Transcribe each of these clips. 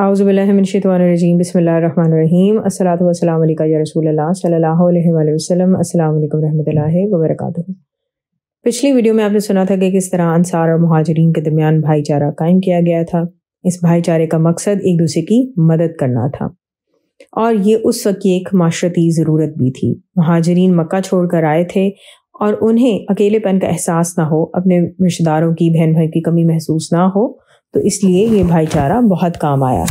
اعوذ باللہ من الشیطان الرجیم بسم اللہ الرحمن الرحیم الصلاۃ والسلام علیکہ یا رسول اللہ صلی اللہ علیہ وآلہ وسلم۔ السلام علیکم رحمۃ اللہ وبرکاتہ۔ پچھلی ویڈیو میں آپ نے سنا تھا کہ کس طرح انصار اور مہاجرین کے درمیان بھائی چارہ قائم کیا گیا تھا۔ اس بھائی چارے کا مقصد ایک دوسرے کی مدد کرنا تھا، اور یہ اس وقت کی ایک معاشرتی ضرورت بھی تھی۔ مہاجرین مکہ چھوڑ کر آئے تھے اور انہیں اکیلے پن کا احساس نہ ہو، اپنے رشتہ داروں کی، بہن بھائی کی کمی محسوس نہ ہو، تو اس لیے یہ بھائی چارہ بہت کام آیا۔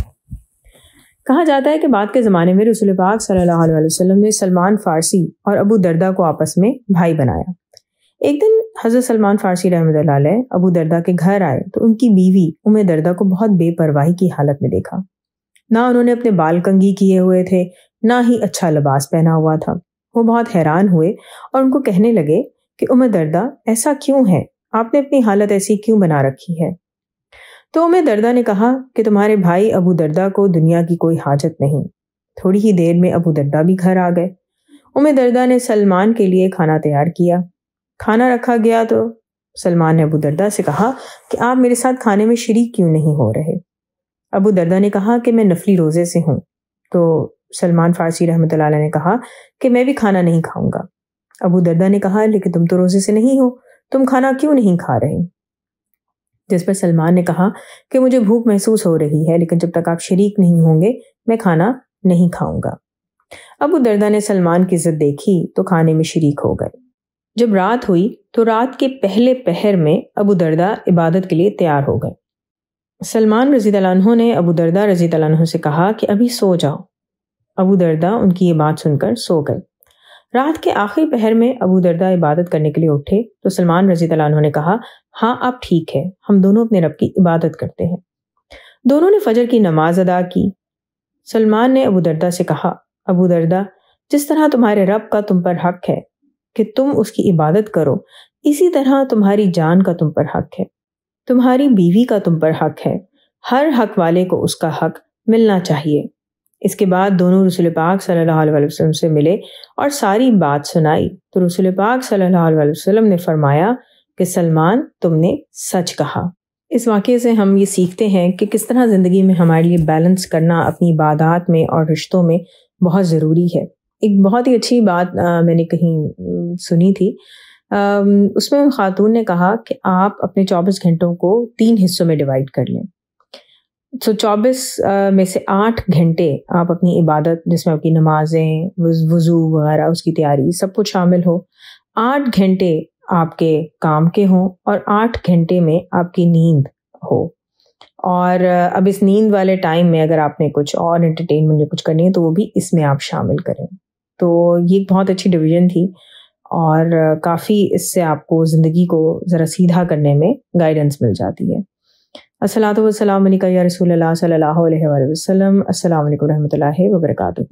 کہا جاتا ہے کہ بعد کے زمانے میں رسول پاک صلی اللہ علیہ وسلم نے سلمان فارسی اور ابو دردہ کو آپس میں بھائی بنایا۔ ایک دن حضرت سلمان فارسی رحمۃ اللہ علیہ ابو دردہ کے گھر آئے تو ان کی بیوی ام دردہ کو بہت بے پرواہی کی حالت میں دیکھا۔ نہ انہوں نے اپنے بال کنگھی کیے ہوئے تھے، نہ ہی اچھا لباس پہنا ہوا تھا۔ وہ بہت حیران ہوئے اور ان کو کہنے لگے کہ ام دردہ ایسا کیوں ہے؟ آپ نے اپنی حالت ایسی کیوں بنا رکھی ہے؟ تو ام دردہ نے کہا کہ تمہارے بھائی ابو دردہ کو دنیا کی کوئی حاجت نہیں۔ تھوڑی ہی دیر میں ابو دردہ بھی گھر آ گئے۔ ام دردہ نے سلمان کے لیے کھانا تیار کیا۔ کھانا رکھا گیا تو سلمان نے ابو دردہ سے کہا کہ آپ میرے ساتھ کھانے میں شریک کیوں نہیں ہو رہے؟ ابو دردہ نے کہا کہ میں نفلی روزے سے ہوں۔ تو سلمان فارسی رحمۃ اللہ علیہ نے کہا کہ میں بھی کھانا نہیں کھاؤں گا۔ ابو دردہ نے کہا لیکن تم تو روزے سے نہیں ہو، تم کھانا کیوں نہیں کھا رہے؟ جس پر سلمان نے کہا کہ مجھے بھوک محسوس ہو رہی ہے، لیکن جب تک آپ شریک نہیں ہوں گے میں کھانا نہیں کھاؤں گا۔ ابو دردہ نے سلمان کی ضد دیکھی تو کھانے میں شریک ہو گئے۔ جب رات ہوئی تو رات کے پہلے پہر میں ابو دردہ عبادت کے لیے تیار ہو گئے۔ سلمان رضی اللہ عنہ نے ابو دردہ رضی اللہ عنہ سے کہا کہ ابھی سو جاؤ۔ ابو دردہ ان کی یہ بات سن کر سو گئے۔ رات کے آخری پہر میں ابو دردہ عبادت کرنے کے لیے اٹھے تو سلمان رضی اللہ عنہ نے کہا ہاں اب ٹھیک ہے، ہم دونوں اپنے رب کی عبادت کرتے ہیں۔ دونوں نے فجر کی نماز ادا کی۔ سلمان نے ابو دردہ سے کہا ابو دردہ جس طرح تمہارے رب کا تم پر حق ہے کہ تم اس کی عبادت کرو، اسی طرح تمہاری جان کا تم پر حق ہے، تمہاری بیوی کا تم پر حق ہے۔ ہر حق والے کو اس کا حق ملنا چاہیے۔ اس کے بعد دونوں رسول پاک صلی اللہ علیہ وسلم سے ملے اور ساری بات سنائی تو رسول پاک صلی اللہ علیہ وسلم نے فرمایا کہ سلمان تم نے سچ کہا۔ اس واقعے سے ہم یہ سیکھتے ہیں کہ کس طرح زندگی میں ہمارے لیے بیلنس کرنا اپنی عبادات میں اور رشتوں میں بہت ضروری ہے۔ ایک بہت ہی اچھی بات میں نے کہیں سنی تھی، اس میں خاتون نے کہا کہ آپ اپنے 24 گھنٹوں کو 3 حصوں میں ڈیوائڈ کر لیں۔ 24 میں سے 8 گھنٹے آپ اپنی عبادت، جس میں آپ کی نمازیں، وضو وغیرہ، اس کی تیاری سب کچھ شامل ہو، 8 گھنٹے آپ کے کام کے ہوں اور 8 گھنٹے میں آپ کی نیند ہو۔ اور اب اس نیند والے ٹائم میں اگر آپ نے کچھ اور انٹرٹینمنٹ یا کچھ کرنی ہے تو وہ بھی اس میں آپ شامل کریں۔ تو یہ ایک بہت اچھی ڈویژن تھی اور کافی اس سے آپ کو زندگی کو ذرا سیدھا کرنے میں گائیڈنس مل جاتی ہے۔ الصلاۃ والسلام علیکہ یا رسول اللہ صلی اللہ علیہ وسلم۔ السلام علیکم رحمۃ اللہ وبرکاتہ۔